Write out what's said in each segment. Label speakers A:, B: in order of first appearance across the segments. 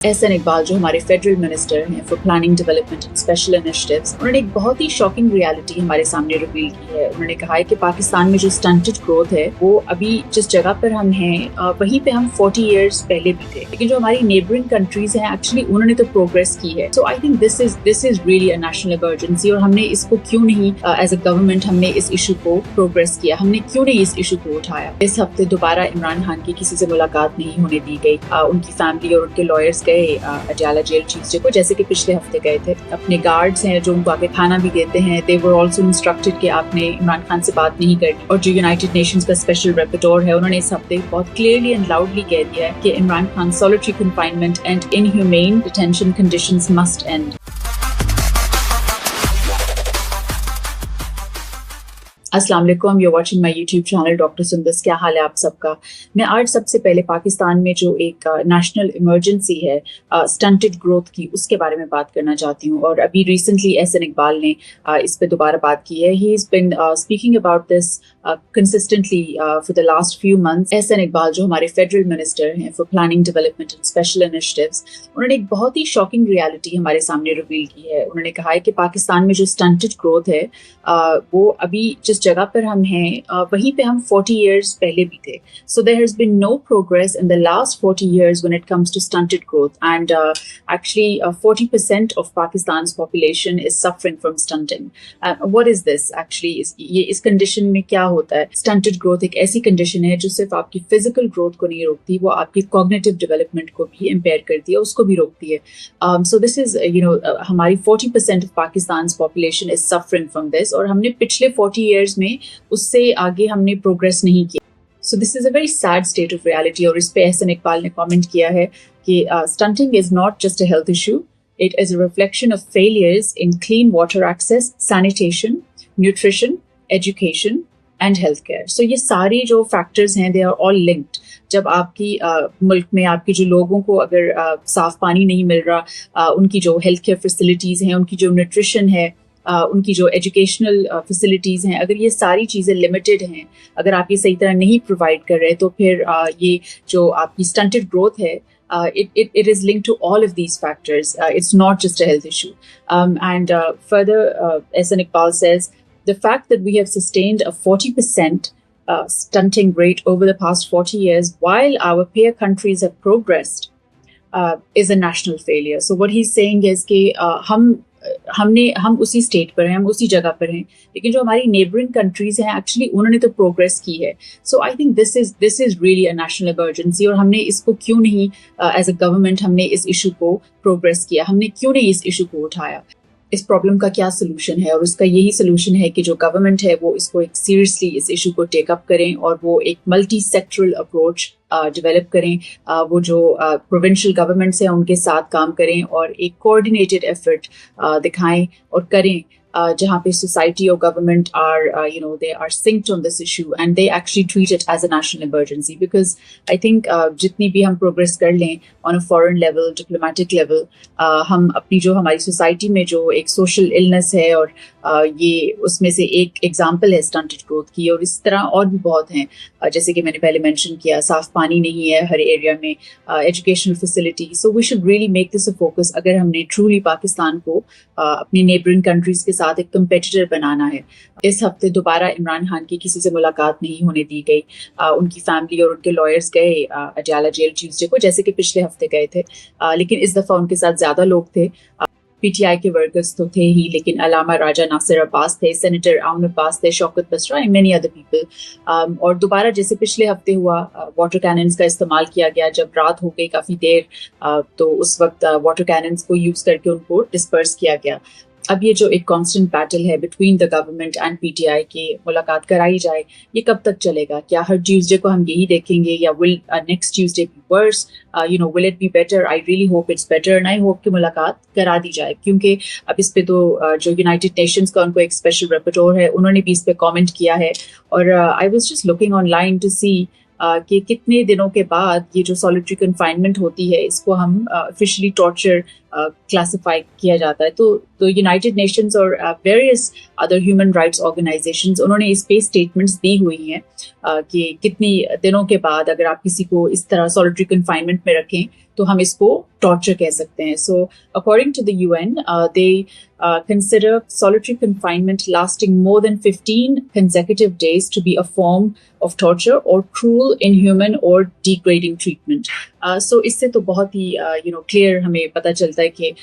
A: एहसन इकबाल जो हमारे federal minister हैं for planning development and special initiatives, उन्होंने एक बहुत ही शॉकिंग रियलिटी हमारे सामने रिवील की है। उन्होंने कहा है कि पाकिस्तान में जो स्टंटेड ग्रोथ है वो अभी जिस जगह पर हम हैं वहीं पे हम 40 इयर्स पहले भी थे, लेकिन जो हमारी नेबरिंग कंट्रीज हैं एक्चुअली उन्होंने तो प्रोग्रेस की है। So I think this is really a national emergency, और हमने इसको क्यों नहीं एज अ गवर्नमेंट हमने इस इशू को प्रोग्रेस किया, हमने क्यों नहीं इस इशू को उठाया। इस हफ्ते दोबारा इमरान खान की किसी से मुलाकात नहीं होने दी गई। उनकी फैमिली और उनके लॉयर्स अडयाला जेल ट्यूसडे को, जैसे कि पिछले हफ्ते गए थे। अपने गार्ड्स हैं जो उनको आके खाना भी देते हैं, दे वर आल्सो इंस्ट्रक्टेड कि आपने इमरान खान से बात नहीं करनी। और जो यूनाइटेड नेशंस का स्पेशल रेपेटोर है उन्होंने इस हफ्ते बहुत क्लियरली एंड लाउडली कह दिया है कि Imran Khan solitary confinement and inhumane detention conditions must and. अस्सलाम वालेकुम, you're watching my YouTube channel doctor Sundas. क्या हाल है आप सबका? मैं आज सबसे पहले पाकिस्तान में जो एक नेशनल इमरजेंसी है स्टंटेड ग्रोथ की, उसके बारे में बात करना चाहती हूँ। और अभी रिसेंटली एहसन इकबाल ने इस पे दोबारा बात की है। He is been speaking about this consistently for the last few months. Ehsan Iqbal जो हमारे फेडरल मिनिस्टर हैं for planning development and special initiatives, उन्होंने एक बहुत ही शॉकिंग रियलिटी हमारे सामने रिवील की है। उन्होंने कहा है कि पाकिस्तान में जो स्टंटेड ग्रोथ है वो अभी जिस जगह पर हम हैं वहीं पे हम 40 इयर्स पहले भी थे। So there has been no progress in the last 40 years when it comes to stunted growth, and actually 40% of Pakistan's population is suffering from stunting. What is this actually? ये इस कंडीशन में क्या होता है? Stunted growth एक ऐसी condition है जो सिर्फ आपकी फिजिकल ग्रोथ को नहीं रोकती, वो आपकी कॉग्निटिव डेवलपमेंट को भी इम्पेयर करती है, उसको भी रोकती है। सो दिस इज हमारी 40% of Pakistan population is suffering from this, और हमने पिछले 40 ईयर्स में उससे आगे हमने प्रोग्रेस नहीं किया। So this is a very sad state of reality. और इस पे एहसन इकबाल ने कमेंट किया है कि stunting is not just a health issue, it is a reflection of failures in clean water access, sanitation, nutrition, education and healthcare. So ये सारे जो factors हैं they are all linked. जब आपकी मुल्क में आपके जो लोगों को अगर साफ पानी नहीं मिल रहा, उनकी जो हेल्थ केयर फैसिलिटीज़ हैं, उनकी जो न्यूट्रिशन है, उनकी जो एजुकेशनल फैसिलिटीज़ हैं, अगर ये सारी चीज़ें लिमिटेड हैं, अगर आप ये सही तरह नहीं प्रोवाइड कर रहे, तो फिर ये जो आपकी स्टंटेड ग्रोथ है, it is linked to all of these factors. It's not just a health issue. And further, Ehsan Iqbal says, the fact that we have sustained a 40% stunting rate over the past 40 years while our peer countries have progressed is a national failure. So what he's saying is कि हम उसी state पर हैं, हम उसी जगह पर हैं, लेकिन जो हमारी नेबरिंग कंट्रीज हैं एक्चुअली उन्होंने तो प्रोग्रेस की है। So I think this is really a national emergency, और हमने इसको क्यों नहीं एज अ गवर्नमेंट हमने इस इशू को प्रोग्रेस किया, हमने क्यों नहीं इस इशू को उठाया। इस प्रॉब्लम का क्या सोल्यूशन है? और उसका यही सोल्यूशन है कि जो गवर्नमेंट है वो इसको एक सीरियसली इस इशू को टेकअप करें, और वो एक मल्टी सेक्टरल अप्रोच डेवलप करें। वो जो प्रोविंशियल गवर्नमेंट्स हैं उनके साथ काम करें, और एक कोऑर्डिनेटेड एफर्ट दिखाएं और करें, जहाँ पे सोसाइटी और government are they are synced on this issue and they actually treat it as a national emergency. Because I think जितनी भी हम प्रोग्रेस कर लें on a foreign level, diplomatic level, हम अपनी जो हमारी सोसाइटी में जो एक सोशल इलनेस है, और ये उसमें से एक एग्जाम्पल है स्टंटेड ग्रोथ की, और इस तरह और भी बहुत हैं। जैसे कि मैंने पहले मेंशन किया, साफ पानी नहीं है हर एरिया में, educational facility. So we should really make this a focus अगर हमने ट्रूली पाकिस्तान को अपनी नेबरिंग कंट्रीज के साथ एक कंपेटिटर बनाना है। इस हफ्ते दोबारा इमरान खान की किसी से मुलाकात नहीं होने दी गई। उनकी फैमिली और उनके लॉयर्स गए अडयाला जेल ट्यूसडे को, जैसे कि पिछले हफ्ते गए थे, लेकिन इस दफ़ा उनके साथ ज़्यादा लोग थे। पीटीआई के वर्कर्स तो थे ही, लेकिन अलामा राजा नासिर अब्बास थे, सेनेटर आउन अब्बास थे, Shaukat Basra and many other people. और दोबारा जैसे पिछले हफ्ते हुआ, वाटर कैनन्स का इस्तेमाल किया गया। जब रात हो गई काफ़ी देर, तो उस वक्त वाटर कैनन्स को यूज़ करके उनको डिस्पर्स किया गया। अब ये जो एक कांस्टेंट बैटल है between the government and PTI की मुलाकात कराई जाए, ये कब तक चलेगा? क्या हर ट्यूसडे को हम यही देखेंगे, या will next Tuesday B verse? Will it be better? I really hope it's better, and I hope कि मुलाकात करा दी जाए, क्योंकि अब इस पे तो जो यूनाइटेड नेशंस का उनको एक स्पेशल रेपेटोर है, उन्होंने भी इस पे कमेंट किया है। और I was just looking online to see कि कितने दिनों के बाद ये जो सॉलिटरी कन्फाइनमेंट होती है, इसको हम ऑफिशियली टॉर्चर क्लासिफाई किया जाता है। तो यूनाइटेड नेशंस और various other human rights organisations उन्होंने इस पे स्टेटमेंट्स दी हुई हैं कि कितनी दिनों के बाद अगर आप किसी को इस तरह सॉलिटरी कन्फाइनमेंट में रखें तो हम इसको टॉर्चर कह सकते हैं। So according to the UN, they consider solitary confinement lasting more than 15 consecutive days to be a form of torture or cruel, inhuman or degrading treatment. So इससे तो बहुत ही क्लियर हमें पता चलता है कि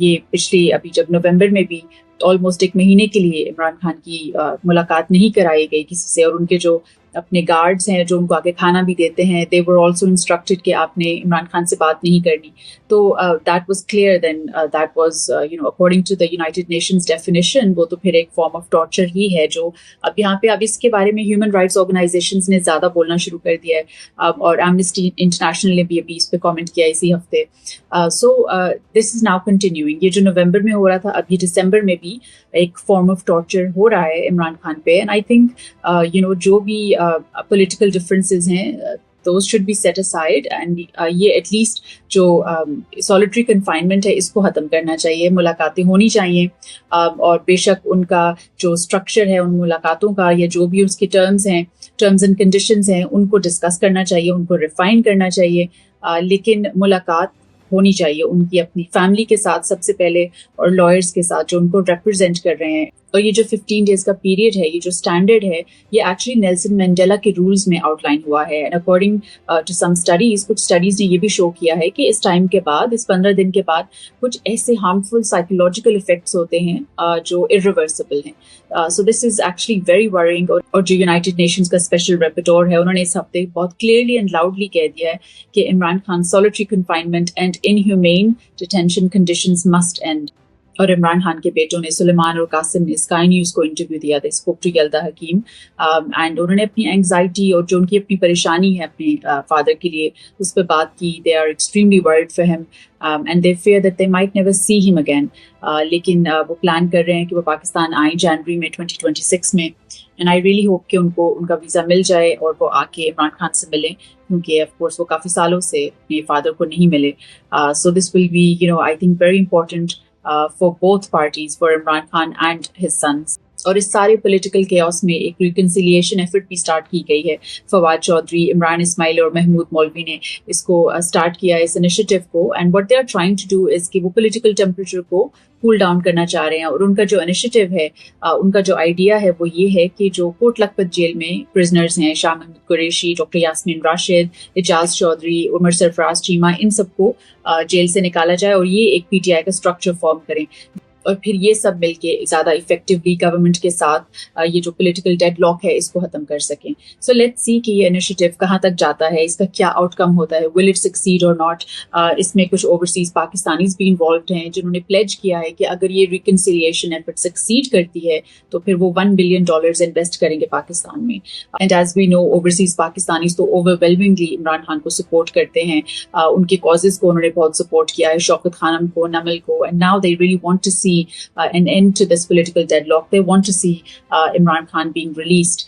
A: ये पिछले अभी जब नवंबर में भी ऑलमोस्ट एक महीने के लिए इमरान खान की मुलाकात नहीं कराई गई किसी से, और उनके जो अपने गार्ड्स हैं जो उनको आके खाना भी देते हैं, दे वर ऑल्सो इंस्ट्रक्टेड कि आपने इमरान खान से बात नहीं करनी। तो that was clear then, that was according to the United Nations definition, वो तो फिर एक फॉर्म ऑफ टॉर्चर ही है जो अब यहाँ पे अब इसके बारे में ह्यूमन राइट्स ऑर्गेनाइजेशंस ने ज़्यादा बोलना शुरू कर दिया है, और एमनेस्टी इंटरनेशनल ने भी अभी इस पर कॉमेंट किया इसी हफ्ते। So this is now continuing. ये जो नवंबर में हो रहा था, अभी दिसंबर में भी एक फॉर्म ऑफ टॉर्चर हो रहा है इमरान खान पे। एंड आई थिंक जो भी political differences हैं, those should be set aside, and ये एटलीस्ट जो solitary confinement है इसको ख़त्म करना चाहिए, मुलाकातें होनी चाहिए, और बेशक उनका जो स्ट्रक्चर है उन मुलाकातों का या जो भी उसके टर्म्स एंड कंडीशंस हैं उनको डिस्कस करना चाहिए, उनको रिफाइन करना चाहिए, लेकिन मुलाकात होनी चाहिए उनकी अपनी फैमिली के साथ सबसे पहले, और लॉयर्स के साथ जो उनको रिप्रेजेंट कर रहे हैं। और ये जो 15 डेज का पीरियड है, ये जो स्टैंडर्ड है, ये एक्चुअली नेल्सन मंडेला के रूल्स में आउटलाइन हुआ है। And according to some studies, कुछ स्टडीज ने ये भी शो किया है कि इस टाइम के बाद, इस 15 दिन के बाद कुछ ऐसे हार्मफुल साइकोलॉजिकल इफेक्ट्स होते हैं जो इरिवर्सिबल हैं। So this is actually very worrying. और जो यूनाइटेड नेशंस का स्पेशल रेपिटोर है, उन्होंने इस हफ्ते बहुत क्लियरली एंड लाउडली कह दिया है कि Imran Khan solitary confinement and inhumane detention conditions must and. और इमरान खान के बेटों ने, सुलेमान और कासिम ने, स्काई न्यूज़ को इंटरव्यू दिया था, स्पोक टू यल्दा हकीम, एंड उन्होंने अपनी एंग्जाइटी और जो उनकी अपनी परेशानी है अपने फादर के लिए उस पर बात की। They are extremely worried for him and they fear that they might never see him again. लेकिन वो प्लान कर रहे हैं कि वो पाकिस्तान आए जनवरी में 2026 में, एंड आई रियली होप कि उनको उनका वीज़ा मिल जाए और वो आके इमरान खान से मिलें, क्योंकि ऑफ कोर्स वो काफ़ी सालों से अपने फादर को नहीं मिले। So this will be I think very important for both parties, for Imran Khan and his sons. और इस सारे पॉलिटिकल केओस में एक रिकन्सिलिएशन एफर्ट भी स्टार्ट की गई है। फवाद चौधरी, इमरान इस्माइल और महमूद मौलवी ने इसको स्टार्ट किया इस इनिशिएटिव को, and what they are trying to do is कि वो पॉलिटिकल टेम्परेचर को कूल डाउन करना चाह रहे हैं। और उनका जो इनिशिएटिव है, उनका जो आइडिया है वो ये है कि जो कोट लखपत जेल में प्रिजनर्स हैं, शाह महमूद कुरैशी, डॉक्टर यास्मीन राशिद, एजाज चौधरी, उमर सरफराज चीमा, इन सबको जेल से निकाला जाए और ये एक PTI का स्ट्रक्चर फॉर्म करें, और फिर ये सब मिलके ज़्यादा इफेक्टिवली गवर्नमेंट के साथ ये जो पॉलिटिकल डेडलॉक है इसको ख़त्म कर सकें। सो लेट्स सी कि ये इनिशिएटिव कहाँ तक जाता है, इसका क्या आउटकम होता है, विल इट सक्सीड और नॉट। इसमें कुछ ओवरसीज पाकिस्तानीज भी इन्वॉल्व हैं जिन्होंने प्लेज किया है कि अगर ये रिकन्सिलिएशन एफर्ट सक्सीड करती है तो फिर वो $1 बिलियन इन्वेस्ट करेंगे पाकिस्तान में। And as we know, overseas Pakistanis तो ओवरवेलमिंगली इमरान खान को सपोर्ट करते हैं, उनके कॉजेज़ को उन्होंने बहुत सपोर्ट किया है, शौकत खानम को, नमल को, and now they really want to see an end to this political deadlock. They want to see Imran Khan being released.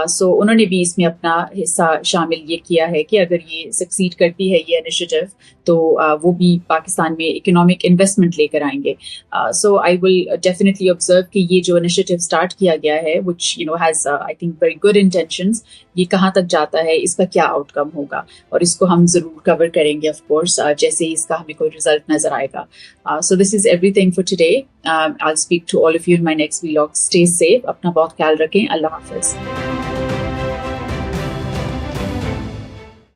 A: So उन्होंने भी इसमें अपना हिस्सा शामिल ये किया है कि अगर ये सक्सीड करती है ये इनिशिएटिव तो वो भी पाकिस्तान में इकोनॉमिक इन्वेस्टमेंट लेकर आएंगे। सो आई विल डेफिनेटली ऑब्जर्व कि ये जो इनिशिएटिव स्टार्ट किया गया है, which has I think very good intentions, ये कहाँ तक जाता है, इसका क्या आउटकम होगा, और इसको हम ज़रूर कवर करेंगे ऑफ कोर्स जैसे ही इसका हमें कोई रिजल्ट नज़र आएगा। So this is everything for today. I'll speak to all of you in my next vlog. Stay safe, अपना बहुत ख्याल रखें, अल्लाह हाफ़िज़।